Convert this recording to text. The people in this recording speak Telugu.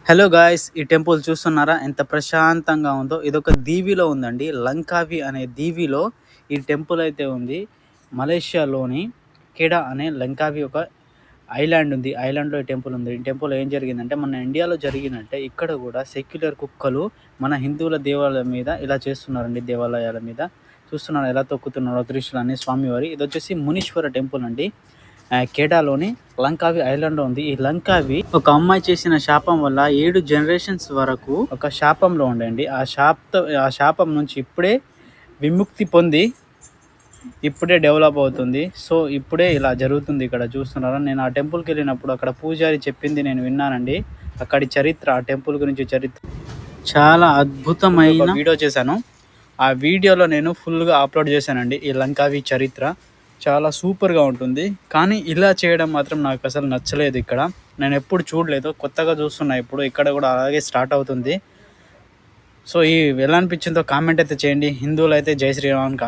హలో గాయ్స్, ఈ టెంపుల్ చూస్తున్నారా ఎంత ప్రశాంతంగా ఉందో. ఇదొక దీవిలో ఉందండి. లంకావి అనే దీవిలో ఈ టెంపుల్ అయితే ఉంది. మలేషియాలోని కెడా అనే లంకావి ఒక ఐలాండ్ ఉంది. ఐలాండ్లో ఈ టెంపుల్ ఉంది. ఈ టెంపుల్ ఏం జరిగిందంటే మన ఇండియాలో జరిగినట్టే ఇక్కడ కూడా సెక్యులర్ కుక్కలు మన హిందువుల దేవాలయం మీద ఇలా చేస్తున్నారండి. దేవాలయాల మీద చూస్తున్నారు ఎలా తొక్కుతున్నారో త్రిశూలాన్ని స్వామివారి. ఇది వచ్చేసి మునీశ్వర టెంపుల్ అండి. కేడాలోని లంకావి ఐలాండ్ ఉంది. ఈ లంకావి ఒక అమ్మాయి చేసిన శాపం వల్ల 7 జనరేషన్స్ వరకు ఒక శాపంలో ఉండండి. ఆ శాపం నుంచి ఇప్పుడే విముక్తి పొంది ఇప్పుడే డెవలప్ అవుతుంది. సో ఇప్పుడే ఇలా జరుగుతుంది. ఇక్కడ చూస్తున్నారా, నేను ఆ టెంపుల్కి వెళ్ళినప్పుడు అక్కడ పూజారి చెప్పింది నేను విన్నానండి. అక్కడి చరిత్ర, ఆ టెంపుల్ గురించి చరిత్ర చాలా అద్భుతమైన వీడియో చేశాను. ఆ వీడియోలో నేను ఫుల్గా అప్లోడ్ చేశానండి. ఈ లంకావి చరిత్ర చాలా సూపర్గా ఉంటుంది. కానీ ఇలా చేయడం మాత్రం నాకు అసలు నచ్చలేదు. ఇక్కడ నేను ఎప్పుడు చూడలేదు, కొత్తగా చూస్తున్నా. ఇప్పుడు ఇక్కడ కూడా అలాగే స్టార్ట్ అవుతుంది. సో ఎలా అనిపించిందో కామెంట్ అయితే చేయండి. హిందువులు అయితే జై శ్రీరామ్ కామెంట్